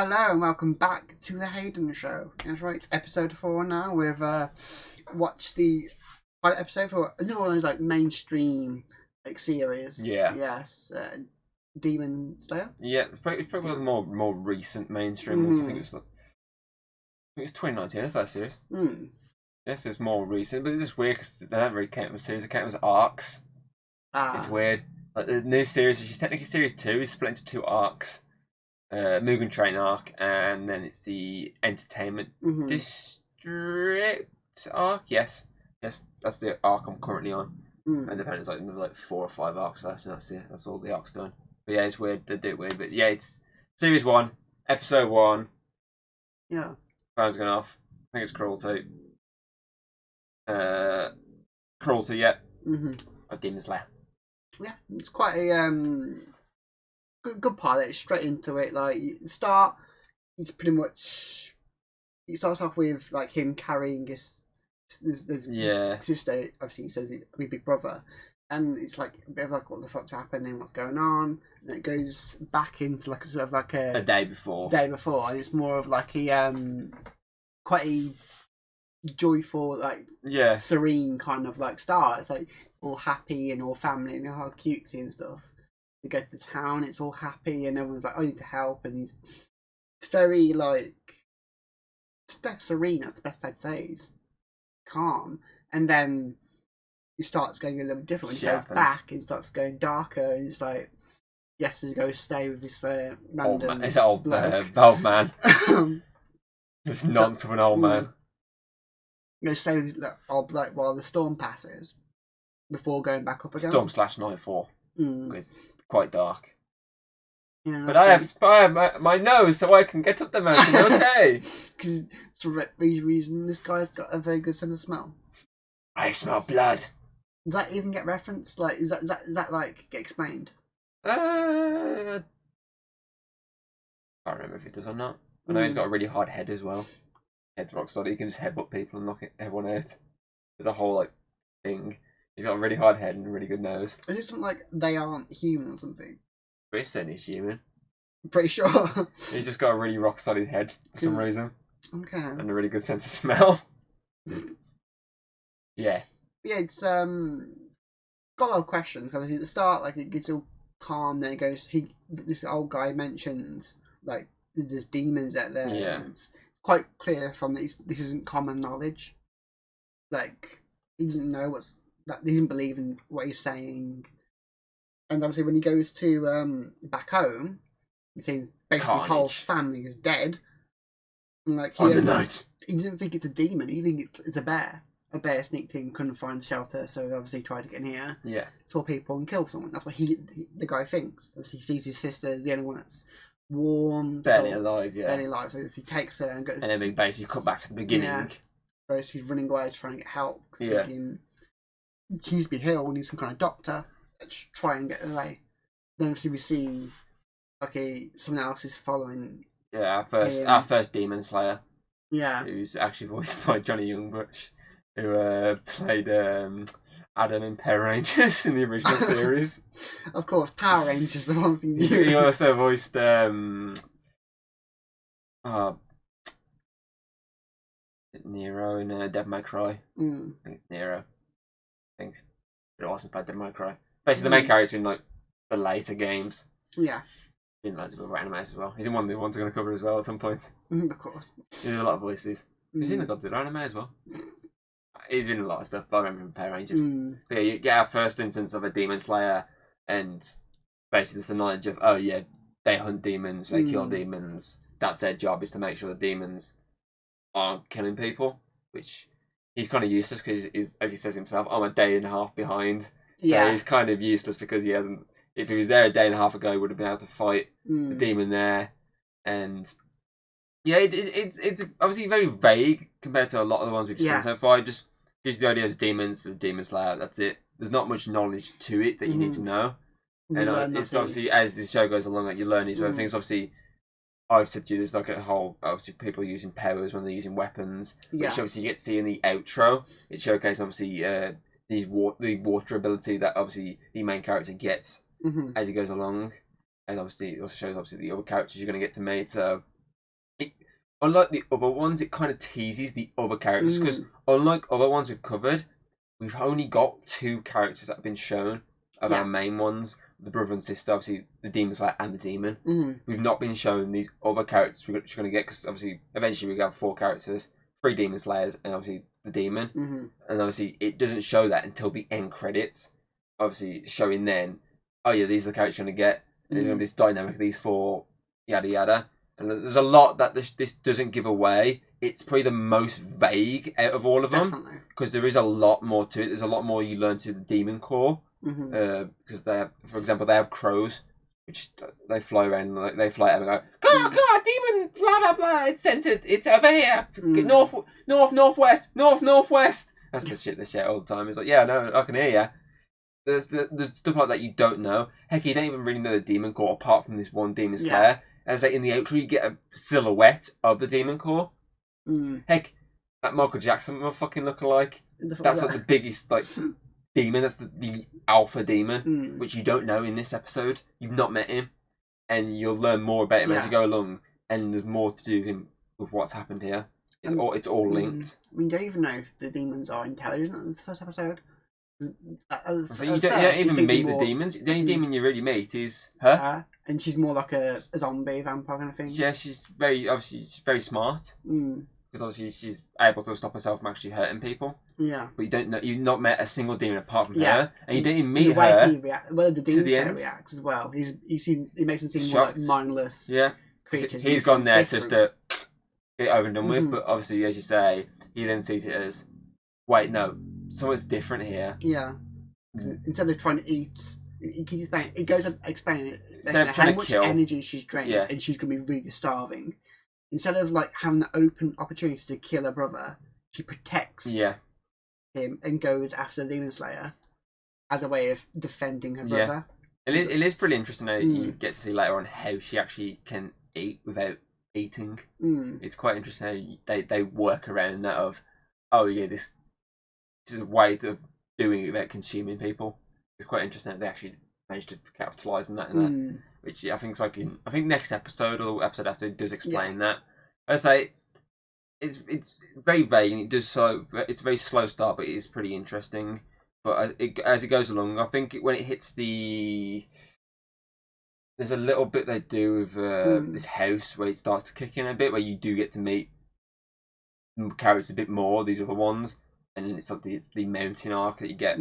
Hello and welcome back to the Hayden Show. That's right, it's episode 4 now. We've watched the pilot episode for another one of those like mainstream series. Yeah. Yes. Demon Slayer. Yeah, it's probably one of the more recent mainstream ones. I think it was 2019, the first series. Yes, it's more recent, but it's weird because they don't really count as series. They count as arcs. It's weird. Like the new series, which is technically series 2, is split into 2 arcs. Mugen Train arc, and then it's the Entertainment District arc. Yes, that's the arc I'm currently on. And depending, it's like 4 or 5 arcs left, and that's it. That's all the arcs done. But yeah, it's weird. They do it weird, but yeah, it's series 1, episode 1. Yeah. Phone's going off. I think it's Cruelty. Cruelty, yeah. Of Demon Slayer. Yeah, it's quite a good pilot. Straight into it. Like the start, it's pretty much. It starts off with like him carrying his sister. Obviously, he says he's a big brother, and it's like a bit of like what the fuck's happening, what's going on, and it goes back into like a sort of like a day before, and it's more of like a quite a joyful, like serene kind of like start. It's like all happy and all family and all cutesy and stuff. They go to the town, it's all happy, and everyone's like, "I need to help," and it's very like it's like serene. That's the best I'd say. It's calm, and then it starts going a little different when he goes back. It starts going darker, and it's like, yes, he's going to stay with this random. It's an old man. This nonsense of an old man. Go stay with old bloke while the storm passes before going back up again. Storm/Nightfall. It's quite dark. Yeah, but I have my nose, so I can get up the mountain. Okay. Because for these reason, this guy's got a very good sense of smell. I smell blood. Does that even get referenced? Like, is that like get explained? I can't remember if it does or not. I know he's got a really hard head as well. Head's rock solid. He can just headbutt people and knock everyone out. There's a whole like thing. He's got a really hard head and a really good nose. Is it something like they aren't human or something? Chris said he's human. I'm pretty sure. He's just got a really rock solid head for some reason. Okay. And a really good sense of smell. Yeah. Yeah, it's got a lot of questions. Obviously, at the start, like it gets all calm. Then it goes. This old guy mentions like there's demons out there. Yeah. It's quite clear from this isn't common knowledge. Like he doesn't know he doesn't believe in what he's saying. And obviously, when he goes to back home, he sees basically his whole family is dead. And like he didn't think it's a demon. He thinks it's a bear. A bear sneaked in, couldn't find shelter, so obviously tried to get in here. Yeah. Saw people and killed someone. That's what the guy thinks. Obviously, he sees his sister as the only one that's warm, barely alive. Yeah. Barely alive. So he takes her and goes. And then we basically cut back to the beginning. Yeah. Whereas he's running away trying to get help. Yeah. Thinking, she needs to be healed. Needs some kind of doctor. Let's try and get away. Then obviously we see, someone else is following. Yeah, our first Demon Slayer. Yeah. Who's actually voiced by Johnny Youngbush, who played Adam in Power Rangers in the original series. Of course, Power Rangers, the one thing. He also voiced Nero in Devil May Cry. I think it's Nero. I think it also played Devil May Cry. Basically, the main character in like the later games. Yeah. He's in loads of other animes as well. He's in one of the ones we're going to cover as well at some point. Of course. He does a lot of voices. He's in the Godzilla anime as well. He's been in a lot of stuff, but I remember him Power Rangers. But yeah, you get our first instance of a Demon Slayer, and basically it's the knowledge of, they hunt demons, they kill demons. That's their job, is to make sure the demons aren't killing people, which he's kind of useless because, as he says himself, I'm a day and a half behind. So he's kind of useless because he hasn't. If he was there a day and a half ago, he would have been able to fight the demon there. And yeah, it's obviously very vague compared to a lot of the ones we've seen so far. It just gives you the idea of demons, the Demon Slayer. That's it. There's not much knowledge to it that you need to know. And it's obviously, as this show goes along, like you learn these other things. Obviously, I've said to you, there's like a whole, obviously people using powers when they're using weapons, which obviously you get to see in the outro. It showcases obviously the water ability that obviously the main character gets as he goes along, and obviously it also shows obviously the other characters you're going to get to meet. So unlike the other ones, it kind of teases the other characters, because unlike other ones we've covered, we've only got 2 characters that have been shown of our main ones, the brother and sister, obviously the Demon Slayer and the Demon. We've not been shown these other characters we're going to get, because obviously eventually we have 4 characters, 3 Demon Slayers, and obviously the Demon. And obviously it doesn't show that until the end credits, obviously showing then, oh yeah, these are the characters you're going to get, and there's going to be this dynamic of these 4, yada yada. And there's a lot that this doesn't give away. It's probably the most vague out of all of them, because there is a lot more to it. There's a lot more you learn to the Demon Corps, because they have, for example, they have crows, which they fly around, like they fly out and go, God, demon, blah blah blah. It's centered. It's over here, northwest. That's the shit they shout all the time. It's like, yeah, no, I can hear you. There's stuff like that you don't know. Heck, you don't even really know the Demon Corps apart from this one Demon Slayer. As like in the outro, you get a silhouette of the Demon Corps. Heck, that Michael Jackson motherfucking lookalike. That's like the biggest like demon. That's the alpha demon, which you don't know in this episode. You've not met him, and you'll learn more about him as you go along. And there's more to do with what's happened here. It's all linked. I mean, you don't even know if the demons are intelligent in the first episode. So you don't even meet the demons. The only demon you really meet is her. And she's more like a zombie vampire kind of thing. Yeah, she's very smart. Because obviously she's able to stop herself from actually hurting people. Yeah. But you don't know, you've not met a single demon apart from her, and you didn't even meet her. The demon slayer reacts as well. He makes him seem more like mindless. Creatures. He's gone there just to get it over and done with. But obviously, as you say, he then sees it as, wait, no, something's different here. Yeah. Instead of trying to eat, it goes up explaining how much energy she's drained, and she's going to be really starving. Instead of like having the open opportunity to kill her brother, she protects him and goes after the Demon Slayer as a way of defending her brother. It is pretty interesting how you get to see later on how she actually can eat without eating. It's quite interesting how they work around that of, oh yeah, this is a way of doing it without consuming people. It's quite interesting that they actually managed to capitalise on that and that. Which I think is like I think next episode or the episode after does explain that. I say it's very vague and it's a very slow start, but it is pretty interesting. But as it goes along, I think when it hits there's a little bit they do with this house where it starts to kick in a bit, where you do get to meet characters a bit more, these other ones, and then it's like the mountain arc that you get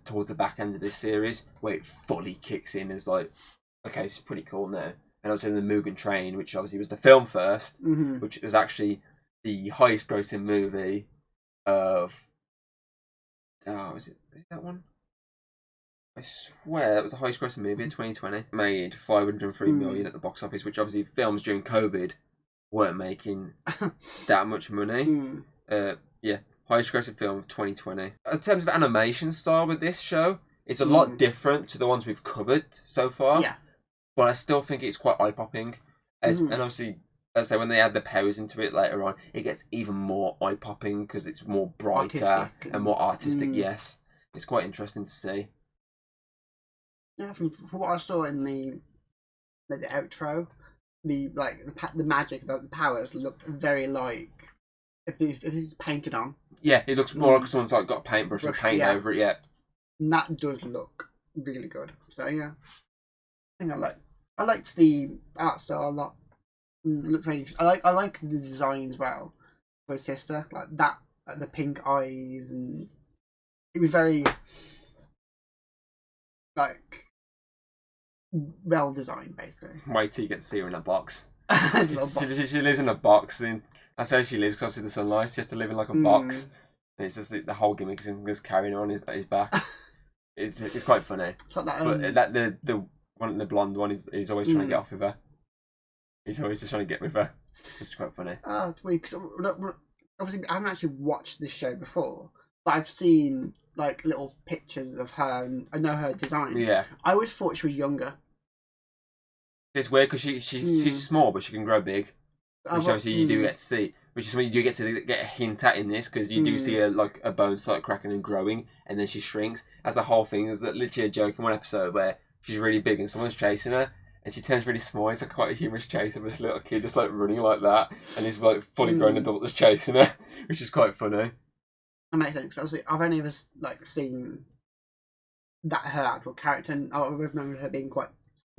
towards the back end of this series, where it fully kicks in as like, okay, it's pretty cool now. And obviously the Mugen Train, which obviously was the film first, which was actually the highest grossing movie of... Oh, is it that one? I swear that was the highest grossing movie in 2020. Made 503 million at the box office, which obviously films during COVID weren't making that much money. Highest grossing film of 2020. In terms of animation style with this show, it's a lot different to the ones we've covered so far. Yeah. But I still think it's quite eye-popping. And obviously, as I say, when they add the powers into it later on, it gets even more eye-popping because it's more brighter and more artistic, yes. It's quite interesting to see. Yeah, from what I saw in the outro, the magic, the powers looked very like if it's painted on. Yeah, it looks more like someone's got a paintbrush and paint over it, And that does look really good. So yeah. I think I liked the art style a lot. It looked very interesting. I like the design as well for his sister, like that, like the pink eyes, and it was very like well designed, basically. Wait till you get to see her in a box. box. She lives in a box, and that's how she lives. Because obviously the sunlight, she has to live in like a box. And it's just the whole gimmick is him just carrying her on his back. It's quite funny. It's like that. But the one, the blonde one, he's always trying to get off with her. He's always just trying to get with her. It's quite funny. It's weird because obviously I haven't actually watched this show before, but I've seen like little pictures of her and I know her design. Yeah. I always thought she was younger. It's weird because she's small, but she can grow big. Which obviously you do get to see. Which is something you do get a hint at in this, because you do see a bone start cracking and growing, and then she shrinks. As the whole thing is that literally a joke in one episode where she's really big and someone's chasing her, and she turns really small. It's like quite a humorous chase of this little kid just like running like that, and this like fully grown adult that's chasing her, which is quite funny. That makes sense. Obviously, I've only ever like seen that her actual character, and I remember her being quite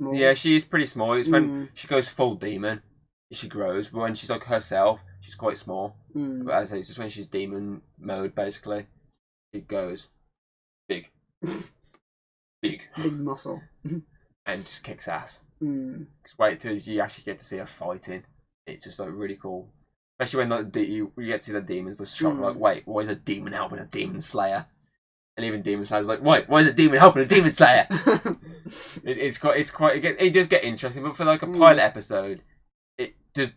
small. Yeah, she is pretty small. It's when she goes full demon, she grows, but when she's like herself, she's quite small. But as I say, it's just when she's demon mode, basically, she goes big. Big muscle. And just kicks ass. Just wait till you actually get to see her fighting. It's just like really cool. Especially when like, you get to see the demons, the shock, like, wait, why is a demon helping a demon slayer? And even Demon Slayer's like, wait, why is a demon helping a demon slayer? It does get interesting, but for like a pilot episode, it just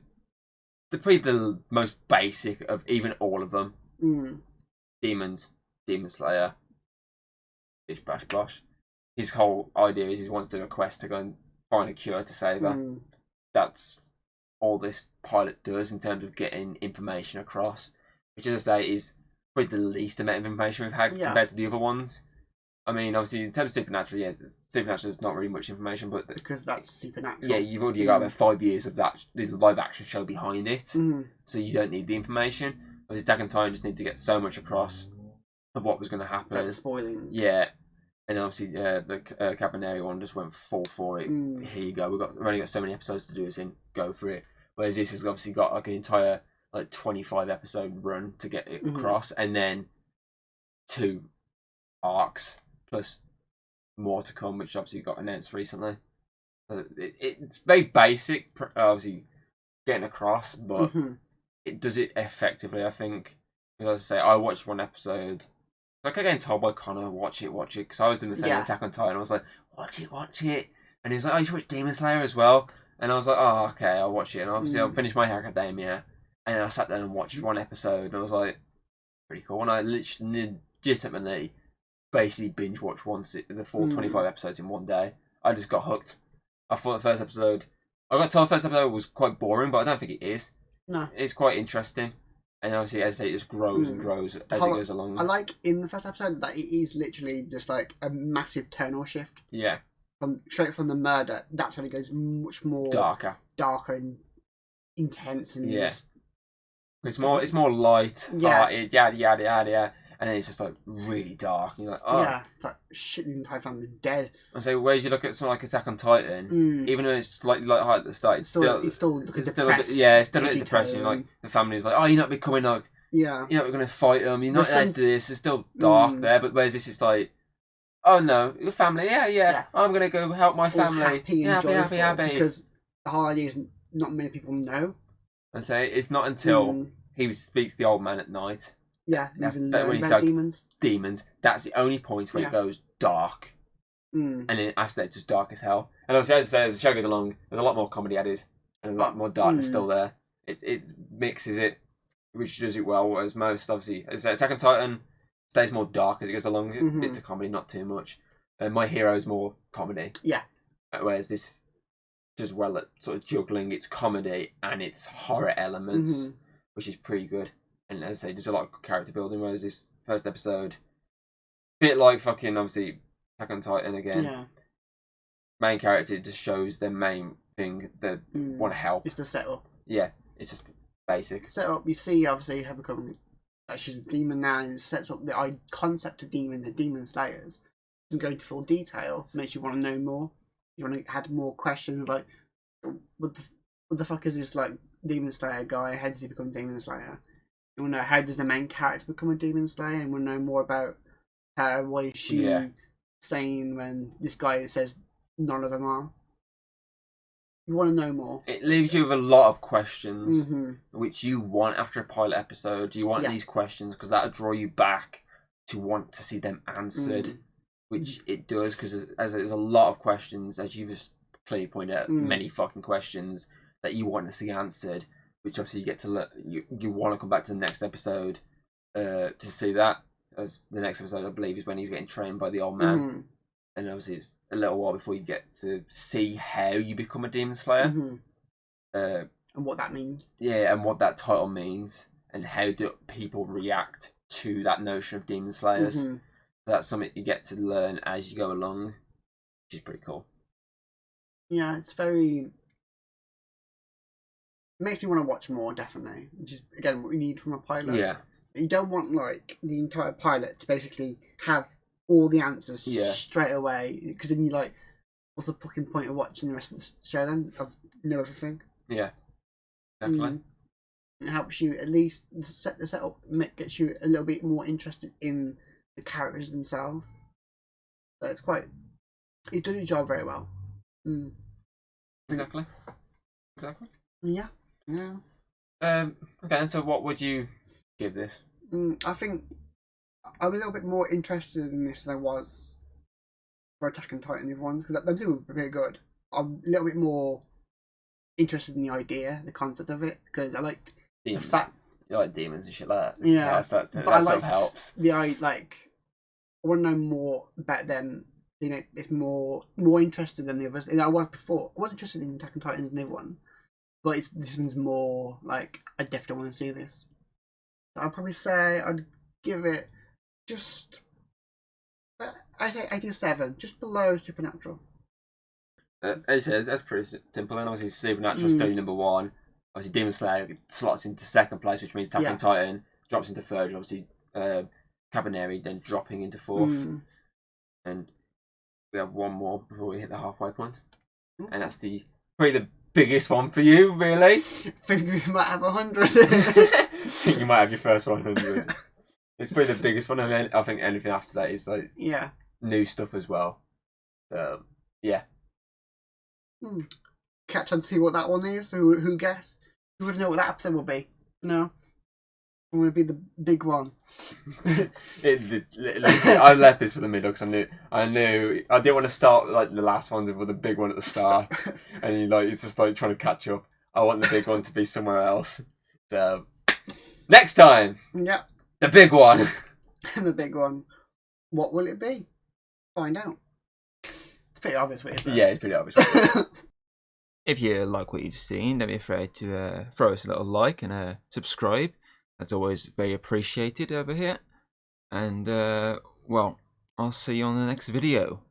probably the most basic of even all of them. Demons, Demon Slayer, bish bash bosh. His whole idea is he wants to do a quest to go and find a cure to save her. That's all this pilot does in terms of getting information across, which, as I say, is probably the least amount of information we've had compared to the other ones. I mean, obviously, in terms of Supernatural, Supernatural is not really much information, but because that's Supernatural. Yeah, you've already got about 5 years of that the live action show behind it, so you don't need the information. Obviously, Attack on Titan just need to get so much across of what was going to happen. That's spoiling. Yeah, and obviously, the Cabaneri one just went full for it. Here you go. We've only got so many episodes to do this in. Go for it. Whereas this has obviously got like an entire 25 episode run to get it across, and then 2 arcs plus more to come, which obviously got announced recently. So it's very basic, obviously getting across, but it does it effectively, I think. Because as I say, I watched one episode. Like I getting told by Connor, watch it, because I was doing the same Attack on Titan. I was like, watch it, and he was like, oh, you should watch Demon Slayer as well. And I was like, oh, okay, I'll watch it. And obviously, I'll finish My Hero Academia. And then I sat down and watched one episode. And I was like, pretty cool. And I legitimately basically binge watched the full 25 episodes in one day. I just got hooked. I thought the first episode... I got told the first episode was quite boring, but I don't think it is. No. It's quite interesting. And obviously, as I say, it just grows and grows as it goes along. I like in the first episode that it is literally just like a massive tonal shift. Yeah. Straight from the murder, that's when it goes much more darker and intense, and just it's more light, hearted, yada yada yada, and then it's just like really dark. And you're like, oh it's like shit, the entire family's dead. And so, whereas you look at something like Attack on Titan, even though it's slightly light-hearted at the start, it's still a bit depressing. Like the family's like, oh, you're not becoming like, you're not going to fight them. You're not into this. It's still dark there, but whereas this is like, oh no, your family, yeah. I'm gonna go help my family. Happy and joyful, because the whole idea is not many people know. And so it's not until he speaks to the old man at night. Yeah, that's when he says demons. That's the only point where it goes dark, and then after that, it's just dark as hell. And obviously, as I say, as the show goes along, there's a lot more comedy added and a lot more darkness still there. It mixes it, which does it well. Whereas most, obviously, as I say, Attack on Titan stays more dark as it goes along. Bits of comedy, not too much. My Hero's more comedy. Yeah. Whereas this does well at sort of juggling its comedy and its horror elements, which is pretty good. And as I say, there's a lot of character building. Whereas this first episode, bit like fucking obviously Attack on Titan again. Yeah. Main character just shows their main thing. They want to help. It's the setup. Yeah, it's just basic. Setup. You see, obviously, her becoming. She's a demon now, and it sets up the concept of the demon slayers, and go into full detail. Makes you want to know more. You want to add more questions like, what the fuck is this like demon slayer guy? How did he become demon slayer? You want to know how does the main character become a demon slayer, and want to know more about her. Why is she saying when this guy says none of them are? You want to know more. It leaves you with a lot of questions, which you want after a pilot episode. You want these questions because that'll draw you back to want to see them answered, which it does, because as there's a lot of questions, as you've just clearly pointed out, many fucking questions that you want to see answered, which obviously you get to look. You want to come back to the next episode to see that, as the next episode I believe is when he's getting trained by the old man. And obviously it's a little while before you get to see how you become a demon slayer. And what that means. Yeah, and what that title means. And how do people react to that notion of demon slayers. So that's something you get to learn as you go along, which is pretty cool. Yeah, it's very. It makes me want to watch more, definitely. Which is, again, what we need from a pilot. Yeah. You don't want, like, the entire pilot to basically have all the answers straight away, because then you're like, what's the fucking point of watching the rest of the show then? Of know everything. Yeah, definitely. It helps you at least set the setup, gets you a little bit more interested in the characters themselves. So it's quite. It does your job very well. Exactly. Yeah. Okay, and so what would you give this? I think I'm a little bit more interested in this than I was for Attack on Titan the other ones, because them two were very good. I'm a little bit more interested in the idea, the concept of it, because I liked the fact you like demons and shit like that. Yeah, that sort of helps. I want to know more about them. You know, it's more interested than the others. I was before. I was interested in Attack on Titan than the other one, but this one's more like I definitely want to see this. So I'd probably say I'd give it just. I say 87, just below Supernatural. As I said, that's pretty simple. And obviously, Supernatural is still number one. Obviously, Demon Slayer slots into second place, which means Attack on Titan drops into third. Obviously, Cabaneri then dropping into fourth. And we have one more before we hit the halfway point. And that's probably the biggest one for you, really. I think we might have 100. I think you might have your first 100. It's probably the biggest one, and then I think anything after that is like new stuff as well. So yeah. Catch on to see what that one is. Who guessed? Who would know what that episode will be? No. It would be the big one. I left this for the middle because I knew I didn't want to start like the last ones with the big one at the start, and it's just like trying to catch up. I want the big one to be somewhere else. So next time, the big one. The big one. What will it be? Find out. It's pretty obvious what it is. Yeah, it's pretty obvious. If you like what you've seen, don't be afraid to throw us a little like and subscribe. That's always very appreciated over here. And, well, I'll see you on the next video.